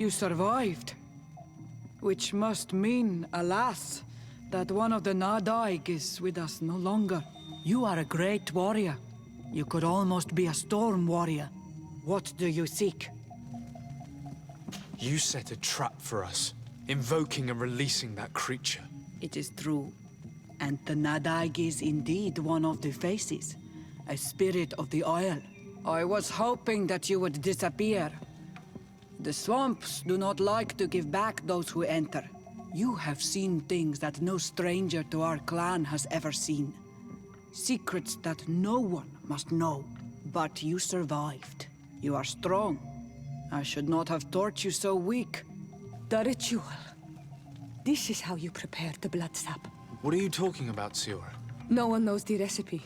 You survived. Which must mean, alas, that one of the Nadaig is with us no longer. You are a great warrior. You could almost be a storm warrior. What do you seek? You set a trap for us, invoking and releasing that creature. It is true. And the Nadaig is indeed one of the faces. A spirit of the Isle. I was hoping that you would disappear. The swamps do not like to give back those who enter. You have seen things that no stranger to our clan has ever seen. Secrets that no one must know. But you survived. You are strong. I should not have thought you so weak. The ritual. This is how you prepare the blood sap. What are you talking about, Siora? No one knows the recipe.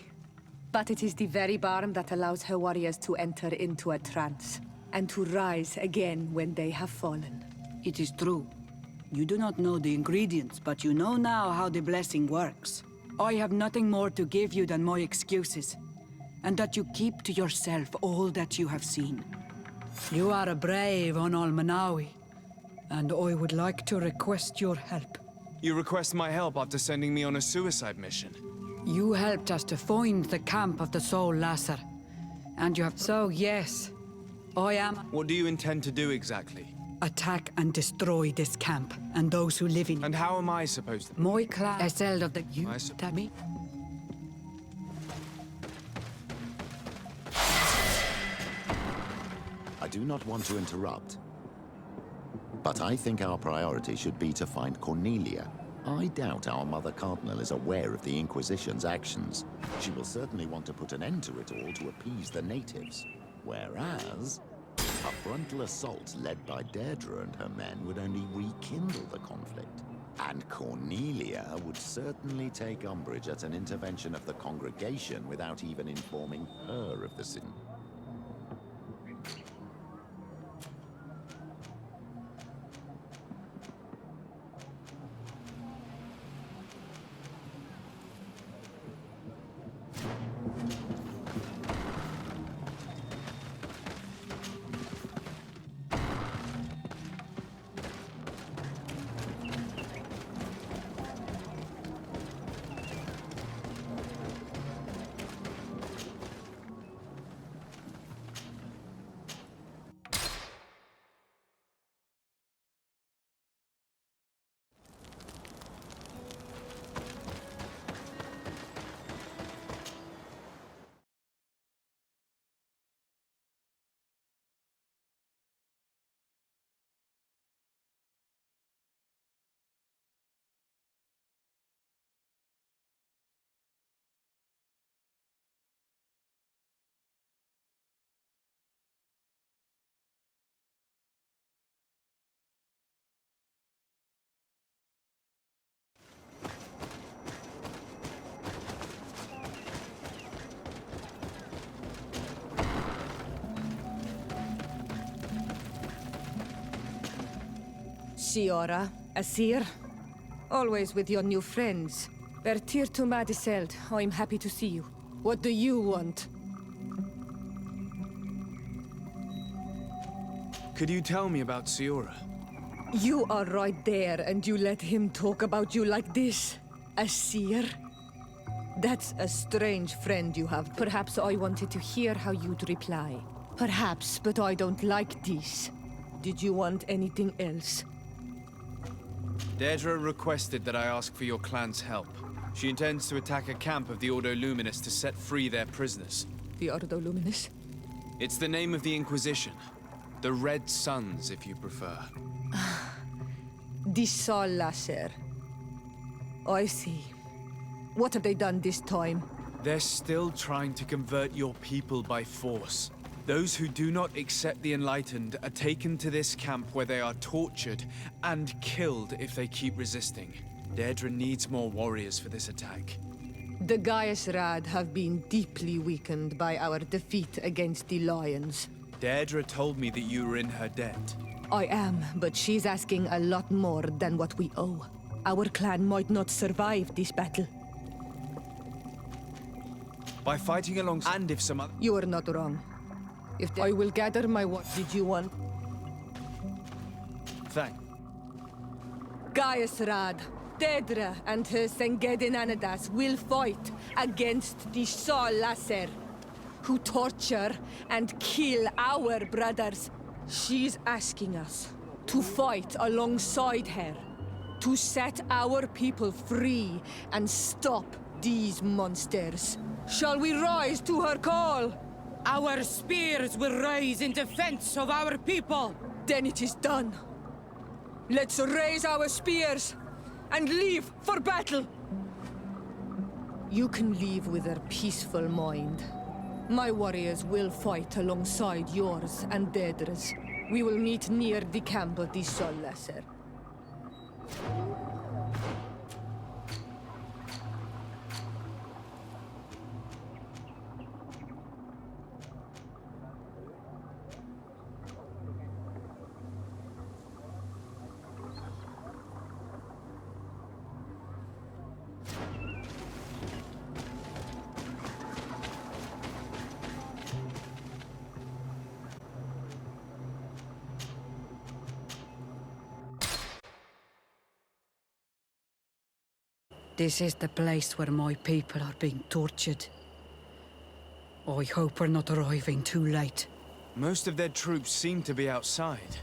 But it is the very barm that allows her warriors to enter into a trance, and to rise again when they have fallen. It is true. You do not know the ingredients, but you know now how the blessing works. I have nothing more to give you than my excuses, and that you keep to yourself all that you have seen. You are a brave on Almanawi, and I would like to request your help. You request my help after sending me on a suicide mission. You helped us to find the camp of the Soul Lasser, and you have... So yes, I am... What do you intend to do exactly? Attack and destroy this camp, and those who live in it. And how am I supposed to... My clan... I said of the... You... Tell me? I do not want to interrupt, but I think our priority should be to find Cornelia. I doubt our Mother Cardinal is aware of the Inquisition's actions. She will certainly want to put an end to it all to appease the natives. Whereas, a frontal assault led by Deirdre and her men would only rekindle the conflict. And Cornelia would certainly take umbrage at an intervention of the congregation without even informing her of the sin. Siora, Asir, always with your new friends. Bertir to Madiseld, I'm happy to see you. What do you want? Could you tell me about Siora? You are right there, and you let him talk about you like this? Asir? That's a strange friend you have. Perhaps I wanted to hear how you'd reply. Perhaps, but I don't like this. Did you want anything else? Deirdre requested that I ask for your clan's help. She intends to attack a camp of the Ordo Luminous to set free their prisoners. The Ordo Luminous? It's the name of the Inquisition. The Red Suns, if you prefer. The Soul Lasser. I see. What have they done this time? They're still trying to convert your people by force. Those who do not accept the Enlightened are taken to this camp where they are tortured and killed if they keep resisting. Deirdre needs more warriors for this attack. The Gaius Rad have been deeply weakened by our defeat against the Lions. Deirdre told me that you were in her debt. I am, but she's asking a lot more than what we owe. Our clan might not survive this battle. By fighting alongside, and if some other... You are not wrong. I will gather my what did you want? Thank. Gaius Rad, Dedra and her Sengedin Anadas will fight against the Sol Lasser, who torture and kill our brothers. She's asking us to fight alongside her, to set our people free and stop these monsters. Shall we rise to her call? Our spears will rise in defense of our people. Then it is done. Let's raise our spears and leave for battle. You can leave with a peaceful mind. My warriors will fight alongside yours and Dedra's. We will meet near the camp of the Sol Lasser. This is the place where my people are being tortured. I hope we're not arriving too late. Most of their troops seem to be outside,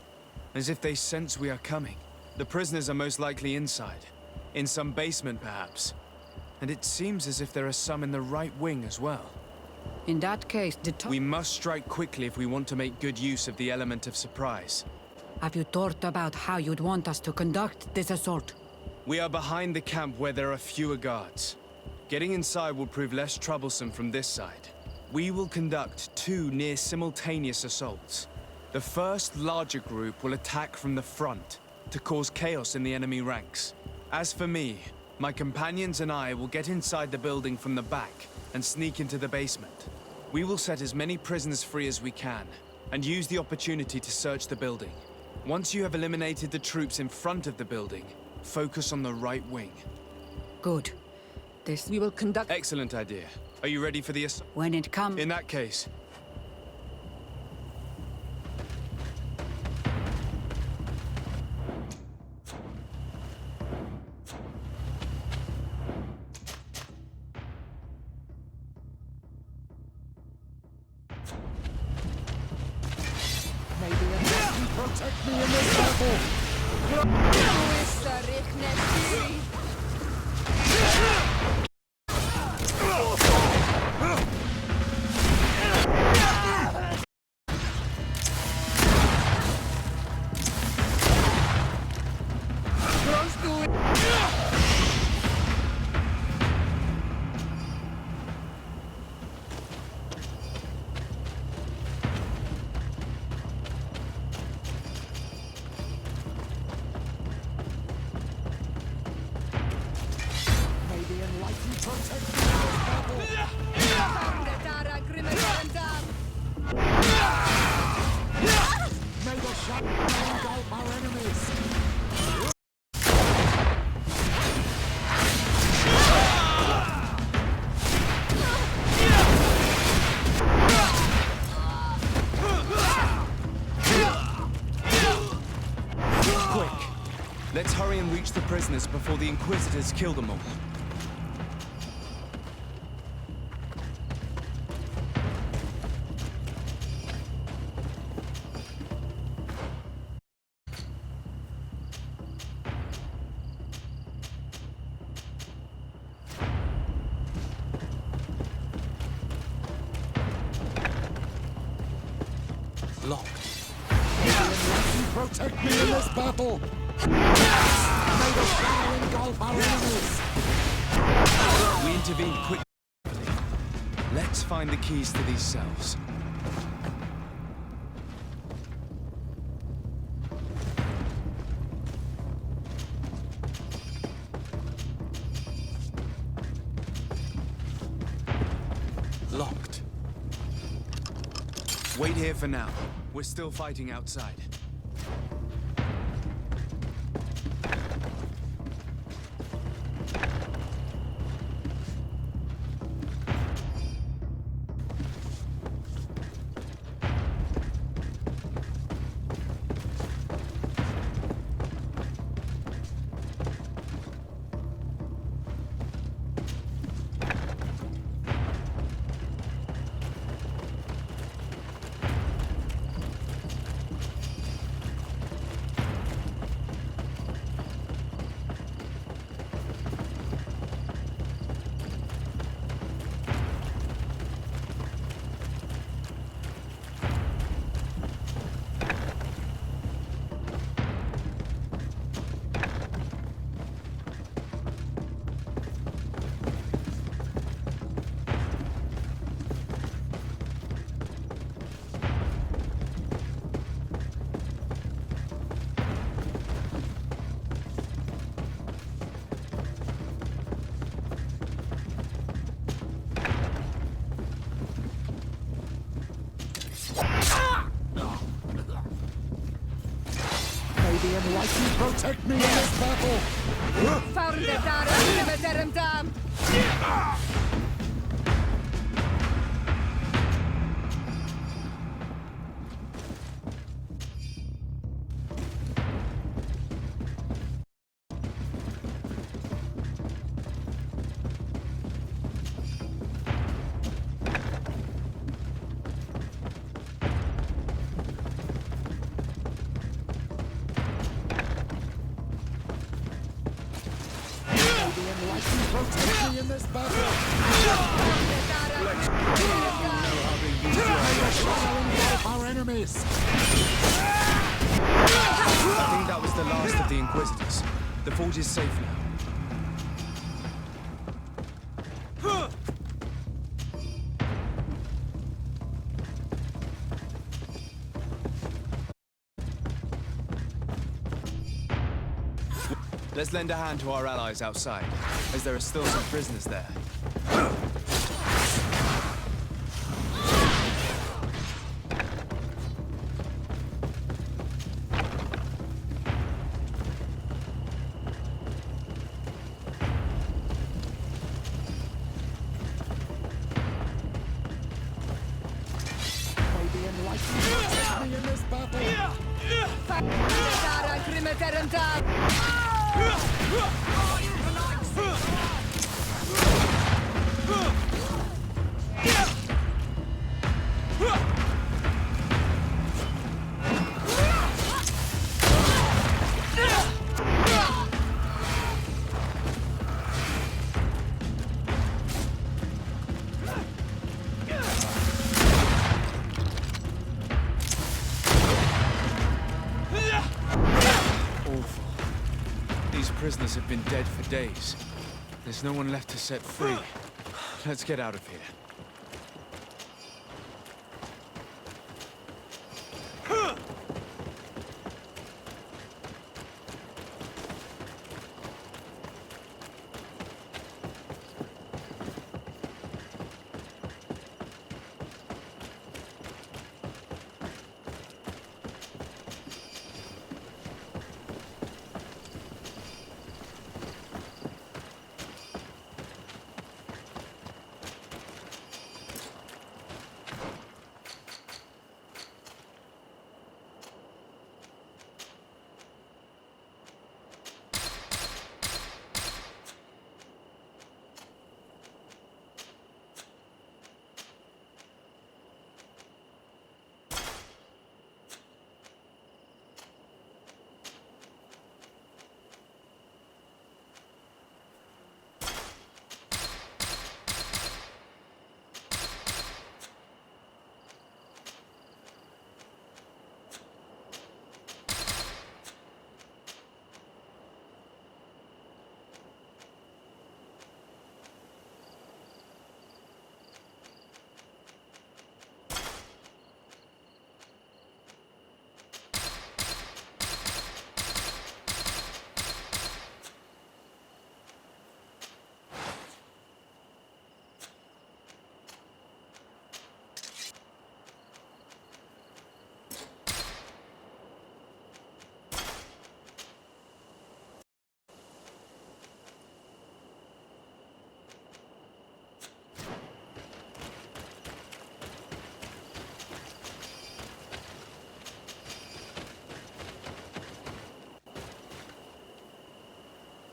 as if they sense we are coming. The prisoners are most likely inside, in some basement perhaps. And it seems as if there are some in the right wing as well. In that case, We must strike quickly if we want to make good use of the element of surprise. Have you thought about how you'd want us to conduct this assault? We are behind the camp where there are fewer guards. Getting inside will prove less troublesome from this side. We will conduct two near-simultaneous assaults. The first larger group will attack from the front to cause chaos in the enemy ranks. As for me, my companions and I will get inside the building from the back and sneak into the basement. We will set as many prisoners free as we can and use the opportunity to search the building. Once you have eliminated the troops in front of the building, focus on the right wing. Good. We will conduct... Excellent idea. Are you ready for the assault? When it comes... In that case... Maybe a man can protect me in this battle. Let's hurry and reach the prisoners before the Inquisitors kill them all. Locked. Protect me in this battle! May the shadow engulf our enemies! We intervene quickly. Let's find the keys to these cells. Locked. Wait here for now. We're still fighting outside. enlightened protect me in this battle! Protect me in this battle! Our enemies! I think that was the last of the Inquisitors. The forge is safe now. Let's lend a hand to our allies outside, as there are still some prisoners there. May the enlightened protect me in this battle! Awful. These prisoners have been dead for days. There's no one left to set free. Let's get out of here.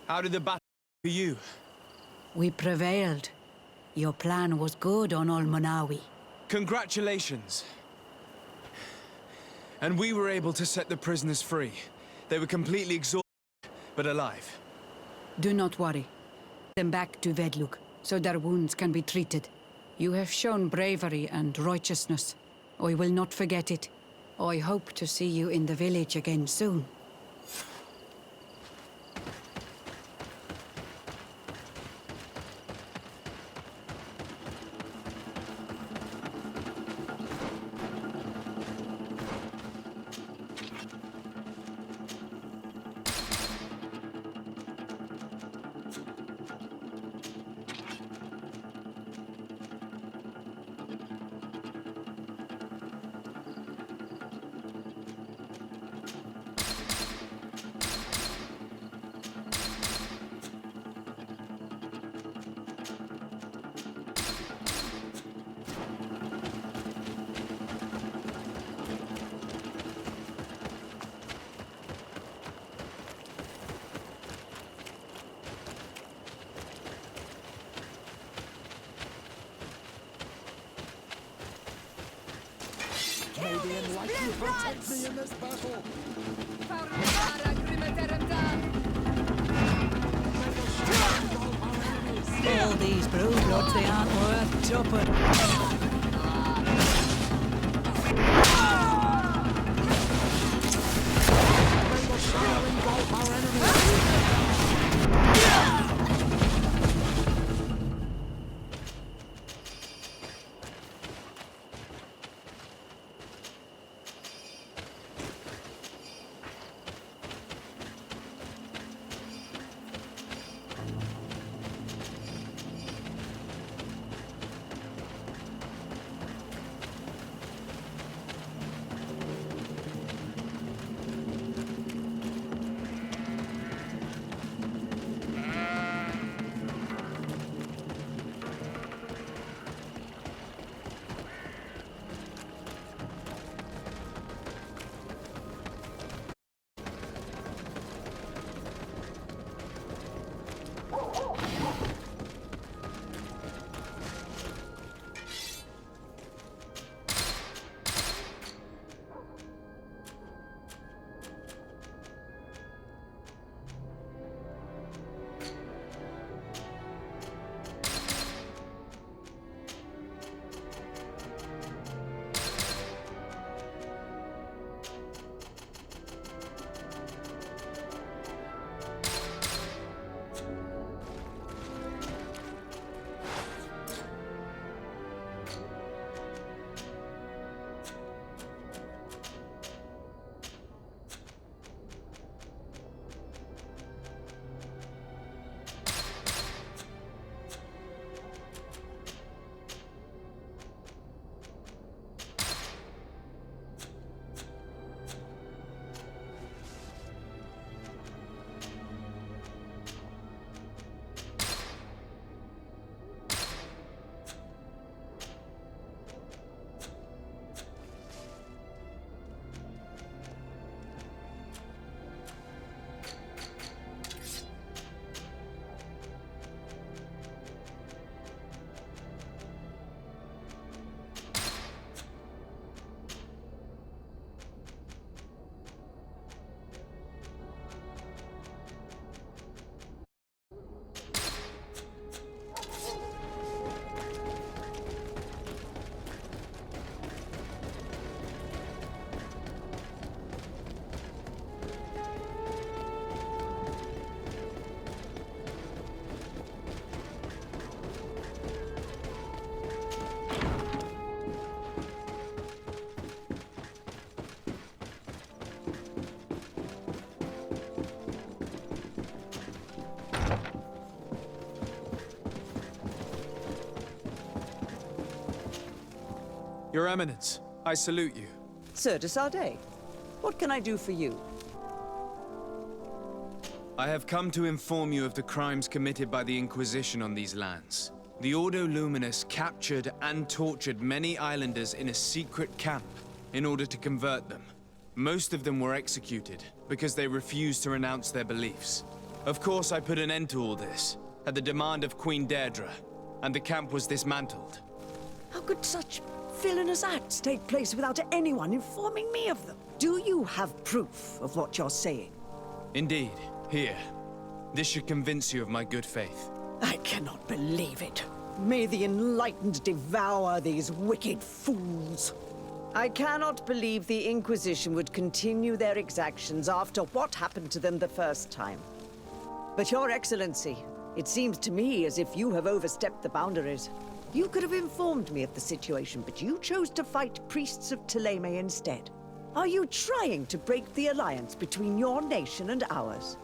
How did the battle for you? We prevailed. Your plan was good on Olmonawi. Congratulations. And we were able to set the prisoners free. They were completely exhausted, but alive. Do not worry. Them back to Vedluk, so their wounds can be treated. You have shown bravery and righteousness. I will not forget it. I hope to see you in the village again soon. May the enlightened protect me in this battle! All these broodlords, they aren't worth tuppence. May the shadow engulf our enemies! Your Eminence, I salute you. Sir de Sardet, what can I do for you? I have come to inform you of the crimes committed by the Inquisition on these lands. The Ordo Luminous captured and tortured many islanders in a secret camp in order to convert them. Most of them were executed because they refused to renounce their beliefs. Of course, I put an end to all this at the demand of Queen Deirdre, and the camp was dismantled. How could such villainous acts take place without anyone informing me of them? Do you have proof of what you're saying? Indeed. Here. This should convince you of my good faith. I cannot believe it. May the enlightened devour these wicked fools. I cannot believe the Inquisition would continue their exactions after what happened to them the first time. But Your Excellency, it seems to me as if you have overstepped the boundaries. You could have informed me of the situation, but you chose to fight priests of Thélème instead. Are you trying to break the alliance between your nation and ours?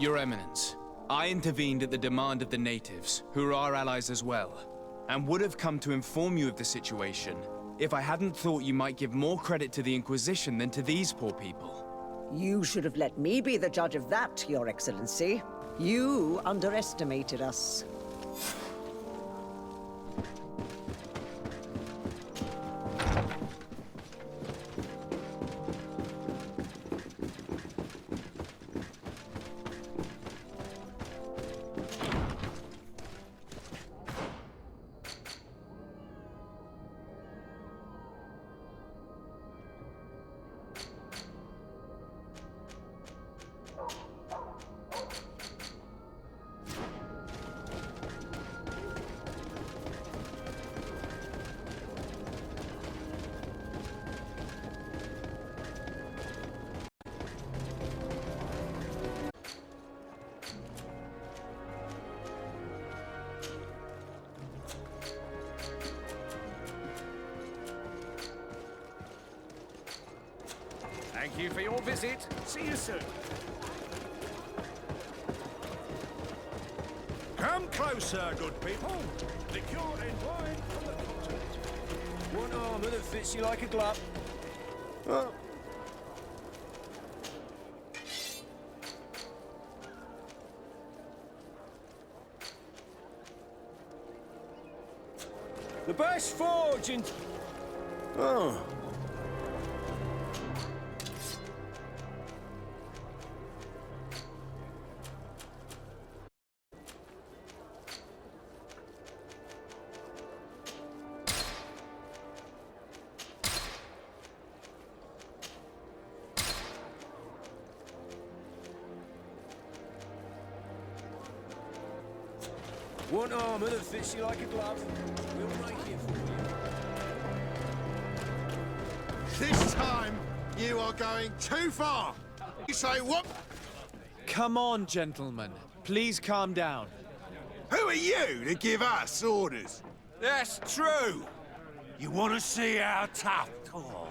Your Eminence, I intervened at the demand of the natives, who are our allies as well, and would have come to inform you of the situation if I hadn't thought you might give more credit to the Inquisition than to these poor people. You should have let me be the judge of that, Your Excellency. You underestimated us. Thank you for your visit. See you soon. Come closer, good people. Liqueur and wine from the continent. One armour that fits you like a glove. Oh. The best forge in... Oh. One armour that fits you like a glove. We'll make it for you. This time, you are going too far. You say what? Come on, gentlemen. Please calm down. Who are you to give us orders? That's true. You want to see how tough? Oh,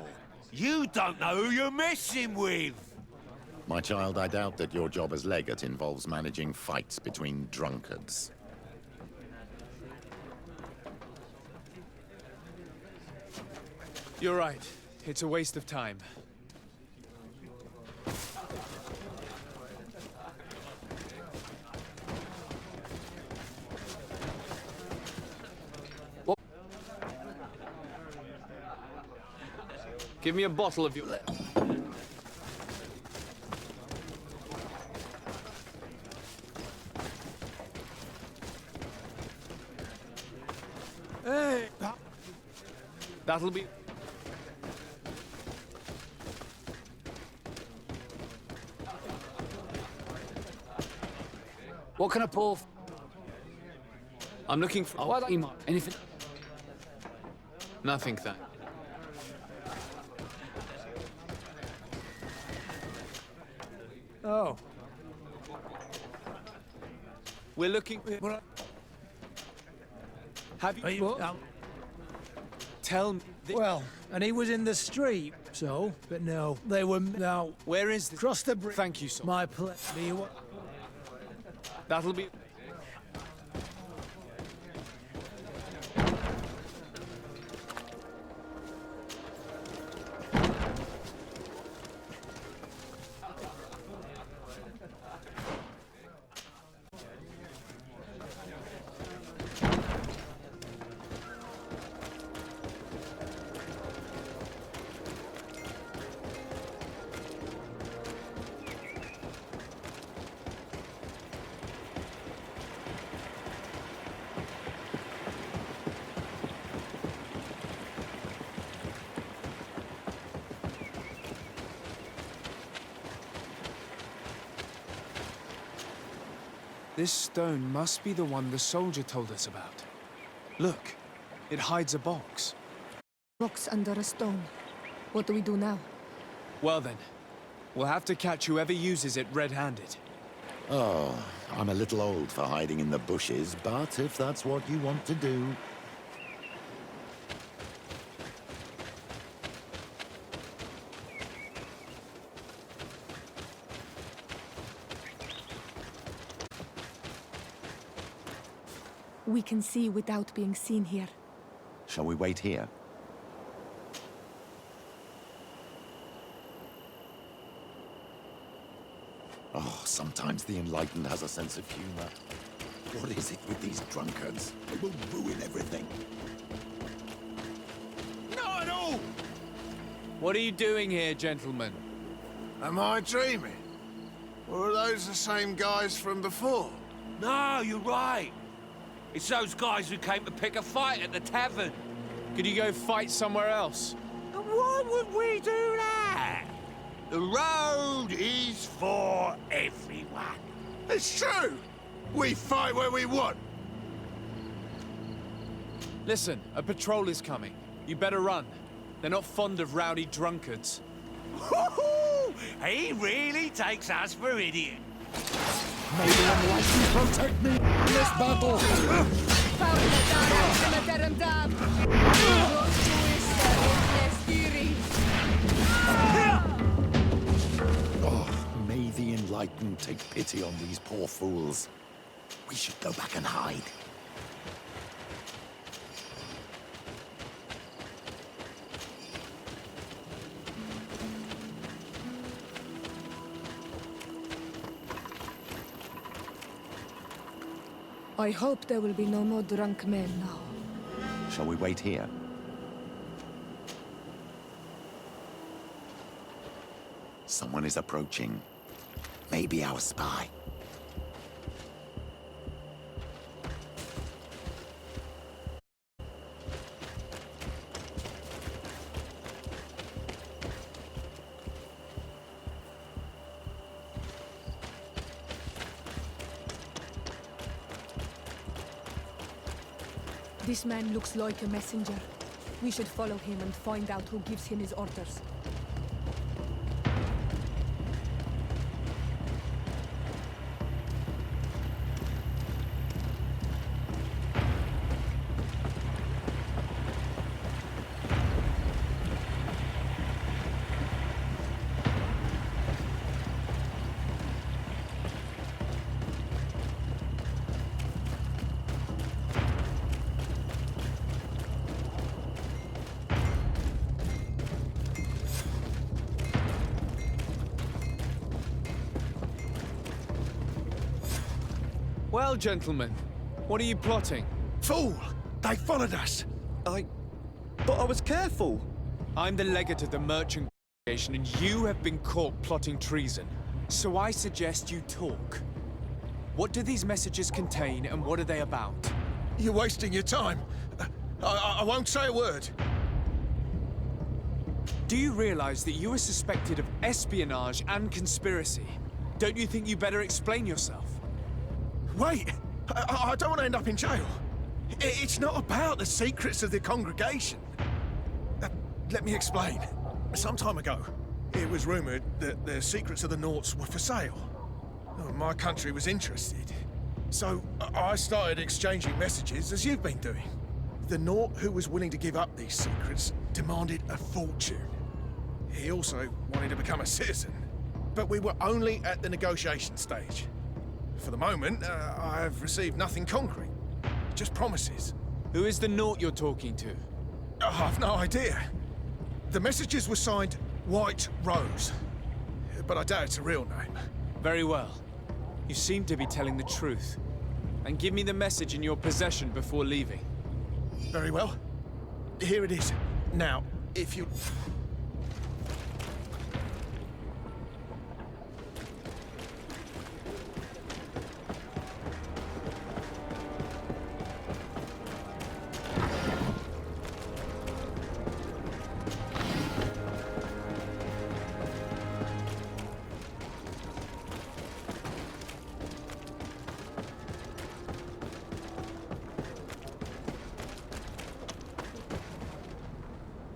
you don't know who you're messing with. My child, I doubt that your job as legate involves managing fights between drunkards. You're right. It's a waste of time. What? Give me a bottle of your... Hey! That'll be... What can I pour? I'm looking for... What anything? Nothing, that. Oh. We're looking... Have you... What? Tell me... Well, and he was in the street, so, but no, they were now Where is this? across the bridge. Thank you, sir. My place. Do you want? That'll be... This stone must be the one the soldier told us about. Look, it hides a box. Box under a stone. What do we do now? Well then, we'll have to catch whoever uses it red-handed. Oh, I'm a little old for hiding in the bushes, but if that's what you want to do... We can see without being seen here. Shall we wait here? Oh, sometimes the Enlightened has a sense of humor. What is it with these drunkards? They will ruin everything. Not at all! What are you doing here, gentlemen? Am I dreaming? Or are those the same guys from before? No, you're right. It's those guys who came to pick a fight at the tavern. Could you go fight somewhere else? Why would we do that? The road is for everyone. It's true! We fight where we want. Listen, a patrol is coming. You better run. They're not fond of rowdy drunkards. He really takes us for idiots. May the Enlightened protect me in this battle! take pity on these poor fools. We should go back and hide. I hope there will be no more drunk men now. Shall we wait here? Someone is approaching. Maybe our spy. This man looks like a messenger. We should follow him and find out who gives him his orders. Well, gentlemen, what are you plotting? Fool! They followed us! But I was careful! I'm the legate of the merchant congregation, and you have been caught plotting treason. So I suggest you talk. What do these messages contain, and what are they about? You're wasting your time. I won't say a word. Do you realize that you are suspected of espionage and conspiracy? Don't you think you better explain yourself? Wait! I don't want to end up in jail. It's not about the secrets of the congregation. Let me explain. Some time ago, it was rumored that the secrets of the Nauts were for sale. My country was interested. So I started exchanging messages as you've been doing. The Naut who was willing to give up these secrets demanded a fortune. He also wanted to become a citizen. But we were only at the negotiation stage. For the moment, I've received nothing concrete. Just promises. Who is the Naut you're talking to? I've no idea. The messages were signed White Rose. But I doubt it's a real name. Very well. You seem to be telling the truth. And give me the message in your possession before leaving. Very well. Here it is. Now, if you...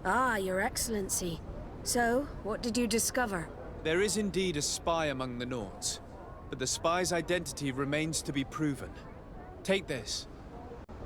Ah, Your Excellency. So, what did you discover? There is indeed a spy among the Nauts, but the spy's identity remains to be proven. Take this.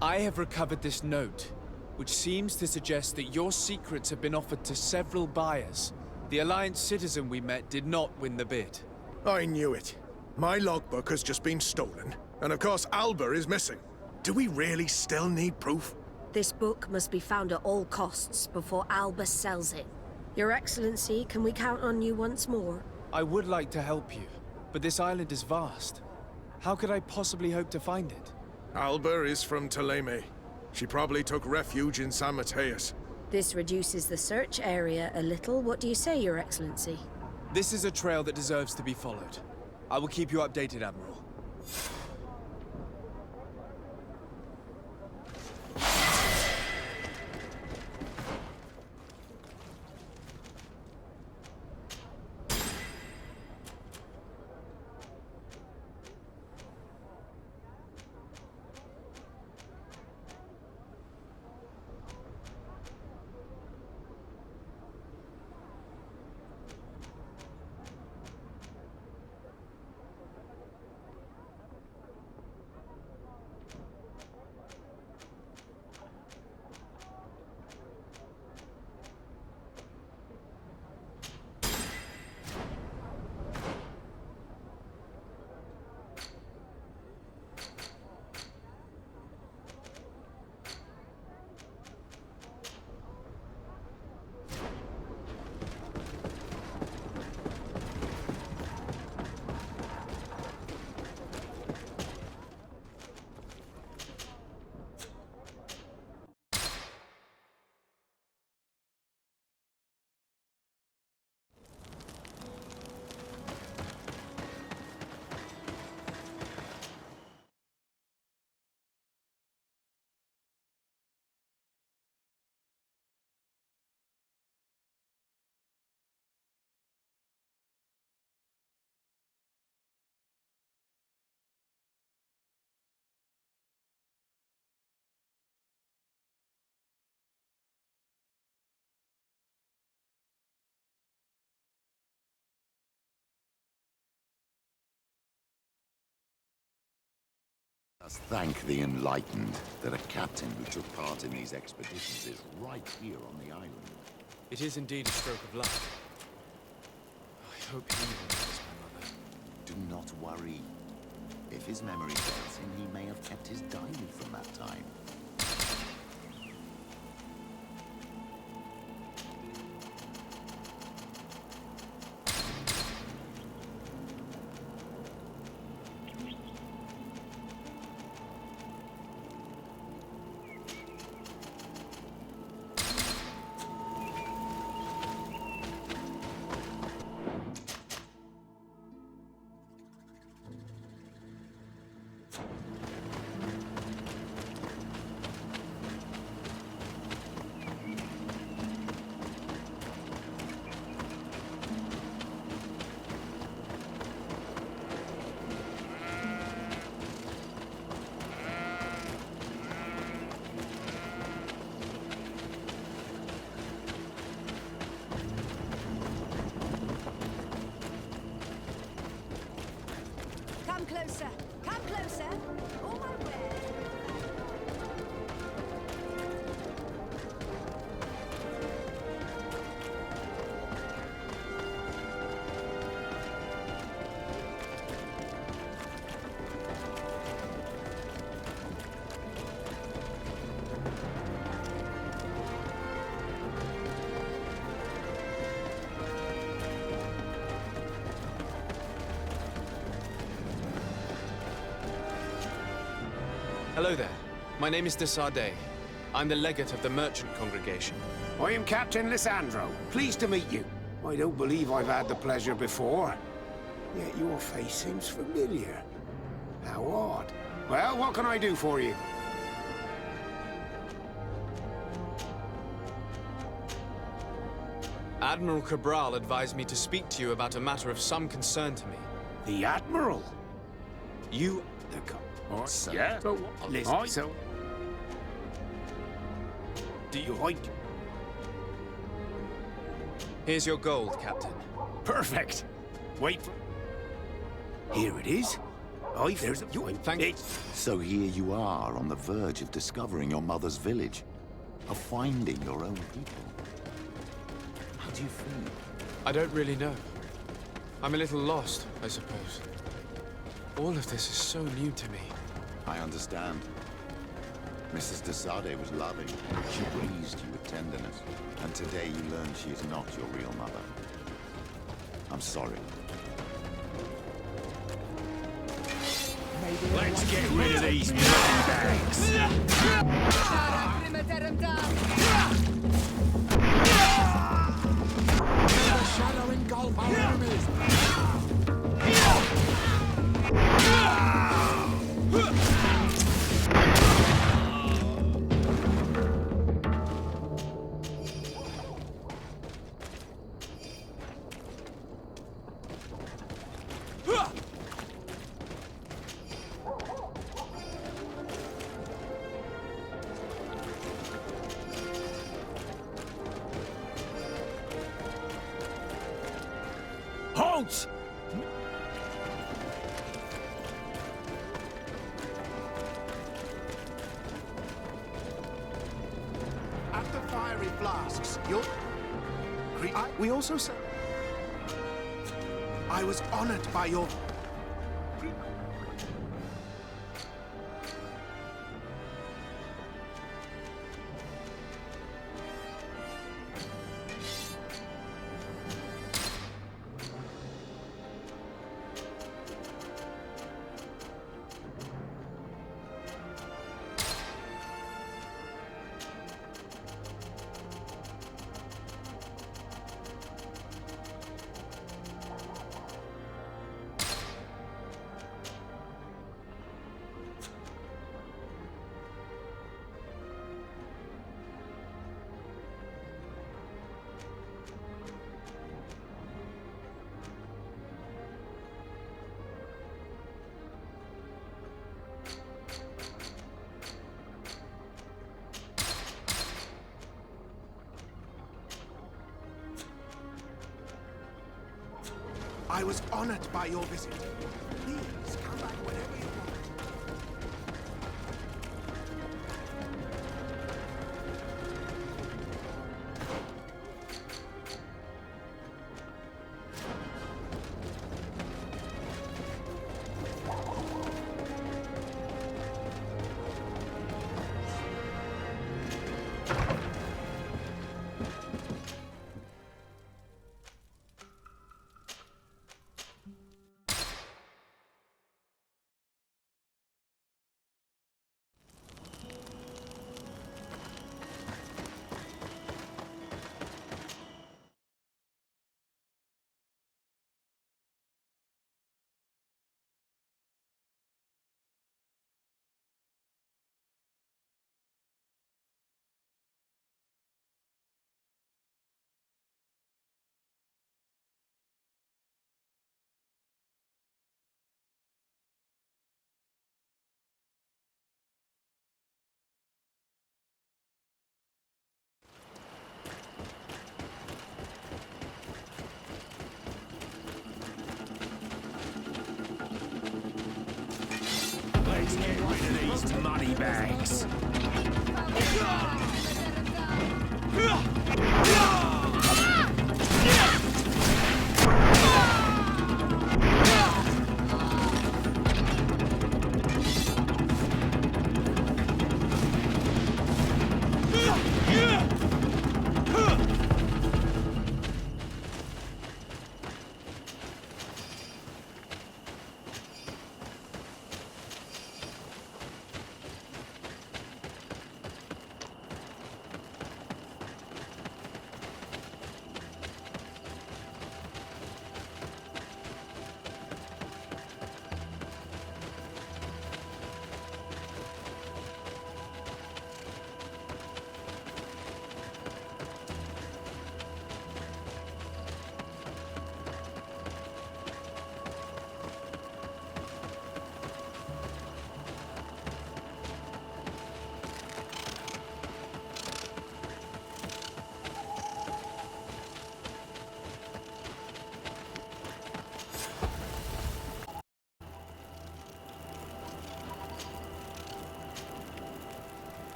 I have recovered this note, which seems to suggest that your secrets have been offered to several buyers. The Alliance citizen we met did not win the bid. I knew it. My logbook has just been stolen, and of course Alba is missing. Do we really still need proof? This book must be found at all costs before Albus sells it. Your Excellency, can we count on you once more? I would like to help you, but this island is vast. How could I possibly hope to find it? Alba is from Ptolemy. She probably took refuge in San Mateus. This reduces the search area a little. What do you say, Your Excellency? This is a trail that deserves to be followed. I will keep you updated, Admiral. Let's thank the Enlightened that a captain who took part in these expeditions is right here on the island. It is indeed a stroke of luck. I hope he remembers my mother. Do not worry. If his memory fails him, he may have kept his diary from that time. Come closer. Come closer. Oh, my word. Hello there. My name is de Sardet. I'm the legate of the merchant congregation. I am Captain Lissandro. Pleased to meet you. I don't believe I've had the pleasure before. Yet your face seems familiar. How odd. Well, what can I do for you? Admiral Cabral advised me to speak to you about a matter of some concern to me. The Admiral? You... So, Yeah? Listen, so... Do you like... Here's your gold, Captain. Perfect. Wait for... Here it is. There's a... Thank you. so here you are on the verge of discovering your mother's village. Of finding your own people. How do you feel? I don't really know. I'm a little lost, I suppose. All of this is so new to me. I understand. Mrs. de Sardet was loving. She raised you with tenderness. And today you learn she is not your real mother. I'm sorry. Let's get rid of these bags. The shadow engulf our enemies! Halt! At the fiery flasks, you'll... we also said... I was honored by your... I was honored by your visit. Please come back whenever you want. moneybags.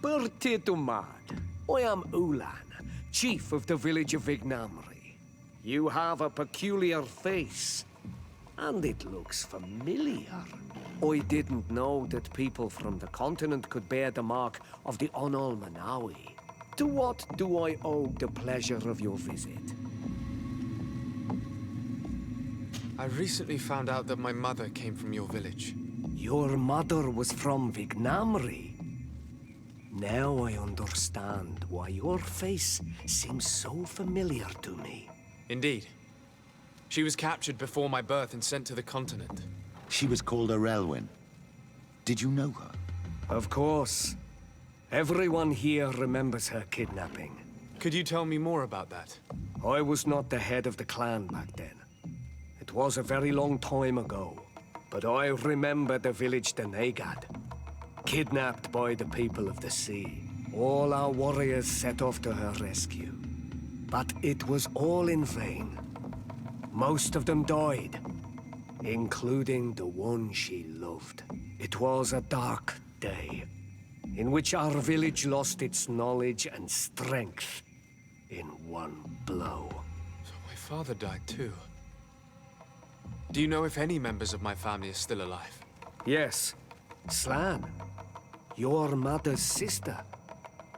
Bertitumad. I am Ulan, chief of the village of Vignamri. You have a peculiar face, and it looks familiar. I didn't know that people from the continent could bear the mark of the Onol Manawi. To what do I owe the pleasure of your visit? I recently found out that my mother came from your village. Your mother was from Vignamri. Now I understand why your face seems so familiar to me. Indeed. She was captured before my birth and sent to the continent. She was called Arelwyn. Did you know her? Of course. Everyone here remembers her kidnapping. Could you tell me more about that? I was not the head of the clan back then. It was a very long time ago. But I remember the village Denegad. Kidnapped by the people of the sea. All our warriors set off to her rescue. But it was all in vain. Most of them died, including the one she loved. It was a dark day, in which our village lost its knowledge and strength in one blow. So my father died too. Do you know if any members of my family are still alive? Yes, Slan. Your mother's sister.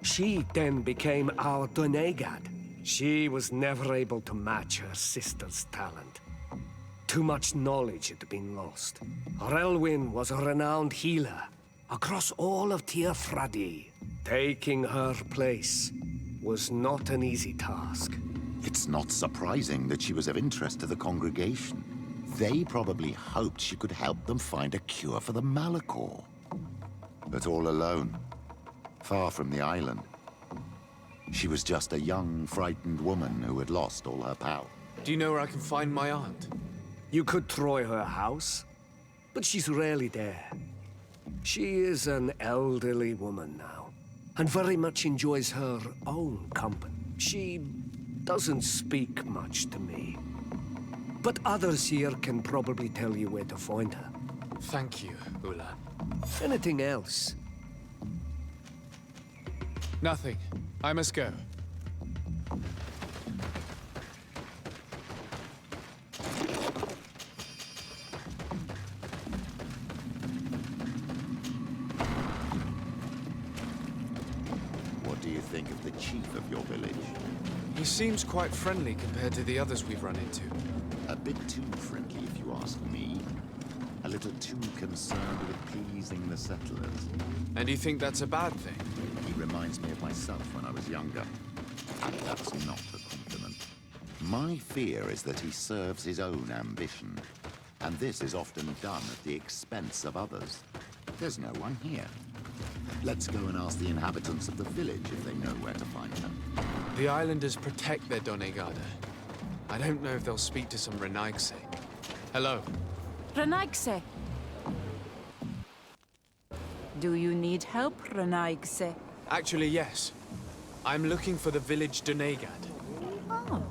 She then became our Donegad. She was never able to match her sister's talent. Too much knowledge had been lost. Relwyn was a renowned healer across all of Tearfradi. Taking her place was not an easy task. It's not surprising that she was of interest to the congregation. They probably hoped she could help them find a cure for the Malachor. But all alone, far from the island. She was just a young, frightened woman who had lost all her power. Do you know where I can find my aunt? You could try her house, but she's rarely there. She is an elderly woman now, and very much enjoys her own company. She doesn't speak much to me, but others here can probably tell you where to find her. Thank you, Ulan. Anything else? Nothing. I must go. What do you think of the chief of your village? He seems quite friendly compared to the others we've run into. A bit too friendly, if you ask me. A little too concerned with pleasing the settlers. And you think that's a bad thing? He reminds me of myself when I was younger. And that's not a compliment. My fear is that he serves his own ambition. And this is often done at the expense of others. There's no one here. Let's go and ask the inhabitants of the village if they know where to find her. The islanders protect their Donegada. I don't know if they'll speak to some Renaigse. Hello. Renaigse. Do you need help, Renaigse? Actually, yes. I'm looking for the village Donegad. Oh.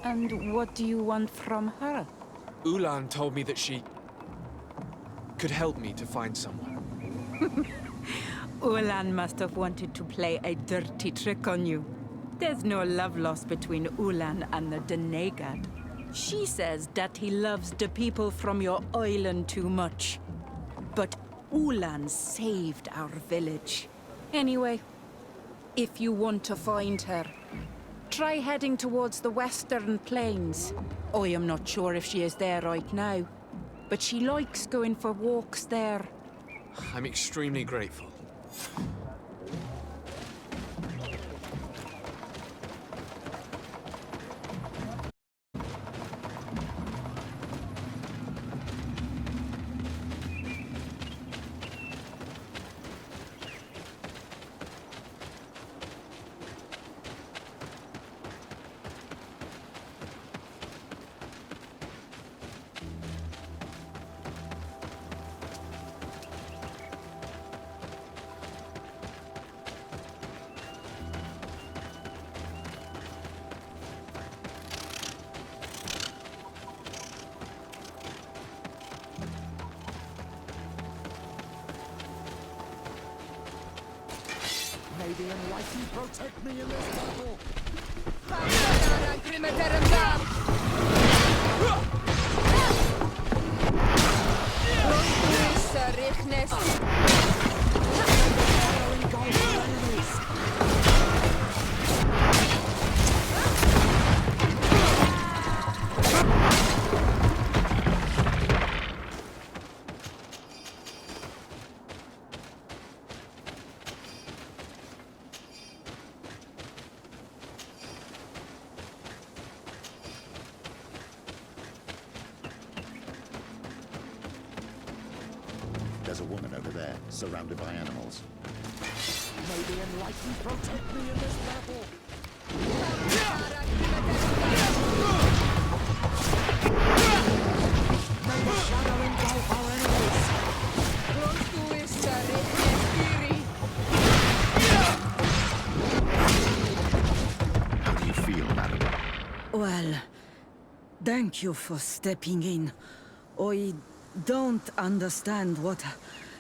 And what do you want from her? Ulan told me that she could help me to find someone. Ulan must have wanted to play a dirty trick on you. There's no love lost between Ulan and the Donegad. She says that he loves the people from your island too much. But Ulan saved our village. Anyway, if you want to find her, try heading towards the western plains. I am not sure if she is there right now, but she likes going for walks there. I'm extremely grateful. May the Enlightened protect me in this battle! There's a woman over there, surrounded by animals. May the Enlightened protect me in this battle! May the shadow engulf our enemies! How do you feel, madam? Well, thank you for stepping in. I don't understand what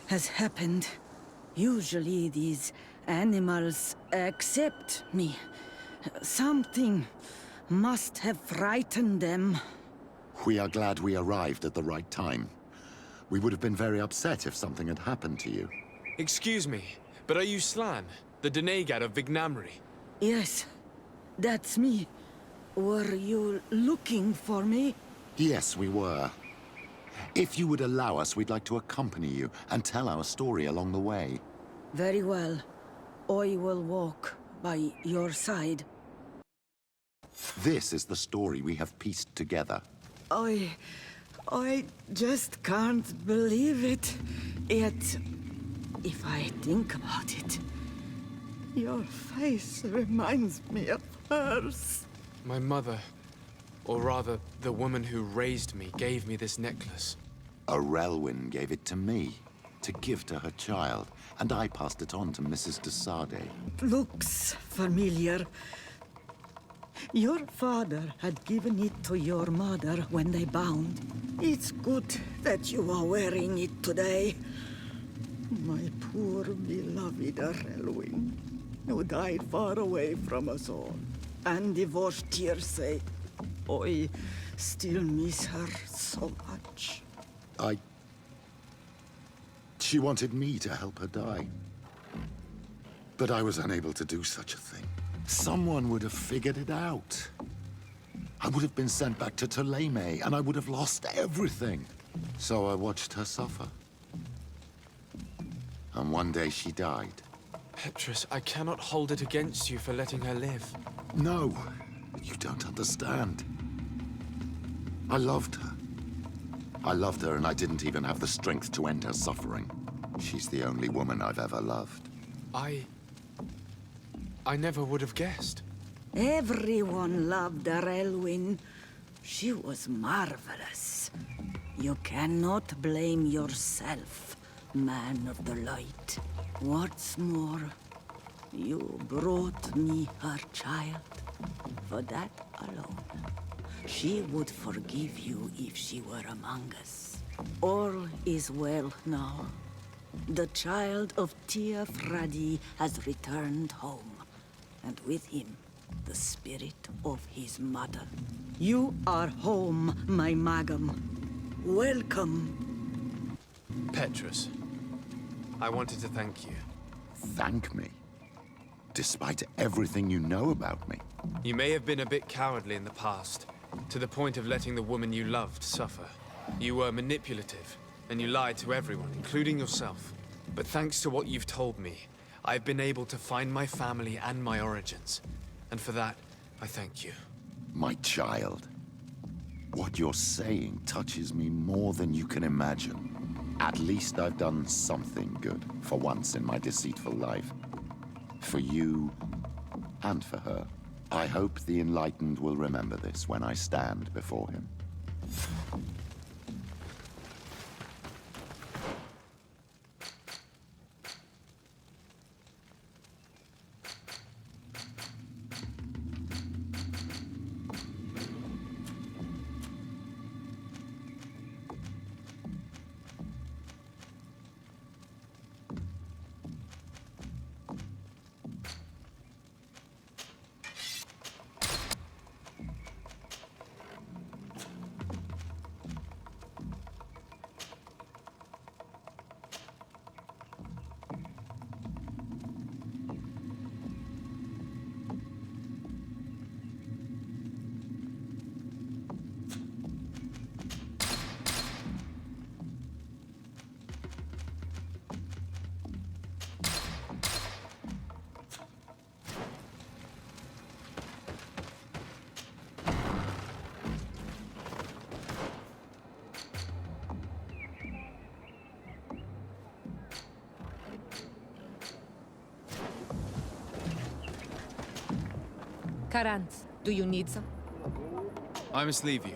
has happened. Usually these animals accept me. Something must have frightened them. We are glad we arrived at the right time. We would have been very upset if something had happened to you. Excuse me, but are you Slan, the Donegad of Vignamri? Yes, that's me. Were you looking for me? Yes, we were. If you would allow us, we'd like to accompany you and tell our story along the way. Very well. I will walk by your side. This is the story we have pieced together. I just can't believe it. Yet, if I think about it, your face reminds me of hers. My mother, or rather, the woman who raised me, gave me this necklace. A Relwyn gave it to me, to give to her child, and I passed it on to Mrs. de Sade. Looks familiar. Your father had given it to your mother when they bound. It's good that you are wearing it today. My poor beloved Relwyn, who died far away from us all, and divorced Tirce. I still miss her so much. She wanted me to help her die. But I was unable to do such a thing. Someone would have figured it out. I would have been sent back to Ptolemy, and I would have lost everything. So I watched her suffer. And one day she died. Petrus, I cannot hold it against you for letting her live. No, you don't understand. I loved her. I loved her, and I didn't even have the strength to end her suffering. She's the only woman I've ever loved. I never would have guessed. Everyone loved her, Elwyn. She was marvelous. You cannot blame yourself, man of the light. What's more, you brought me her child. For that alone, she would forgive you if she were among us. All is well now. The child of Tia Fradi has returned home, and with him, the spirit of his mother. You are home, my Magam. Welcome. Petrus, I wanted to thank you. Thank me? Despite everything you know about me? You may have been a bit cowardly in the past, to the point of letting the woman you loved suffer. You were manipulative, and you lied to everyone, including yourself. But thanks to what you've told me, I've been able to find my family and my origins. And for that, I thank you. My child. What you're saying touches me more than you can imagine. At least I've done something good, for once in my deceitful life. For you, and for her. I hope the Enlightened will remember this when I stand before him. Karant, do you need some? I must leave you.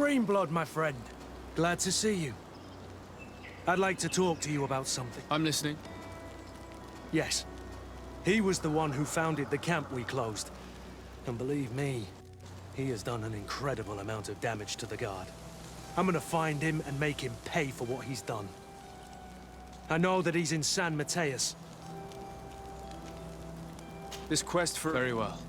Greenblood, my friend. Glad to see you. I'd like to talk to you about something. I'm listening. Yes. He was the one who founded the camp we closed. And believe me, he has done an incredible amount of damage to the Guard. I'm gonna find him and make him pay for what he's done. I know that he's in San Mateus. This quest for... Very well.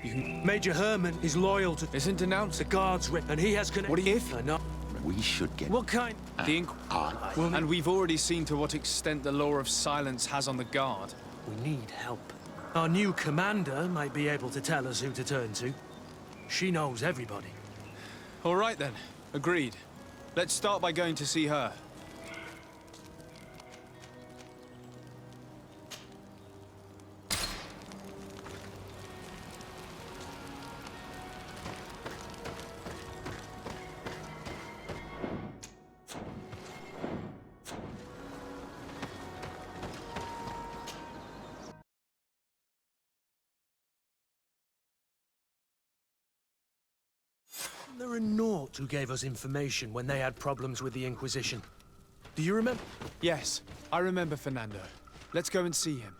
You can... Major Herman is loyal to... Isn't denounced. The Guard's rip, and he has connected... What do you... If... No. We should get... What kind... The and we've already seen to what extent the law of silence has on the Guard. We need help. Our new commander might be able to tell us who to turn to. She knows everybody. All right then. Agreed. Let's start by going to see her. There are Naught who gave us information when they had problems with the Inquisition. Do you remember? Yes, I remember Fernando. Let's go and see him.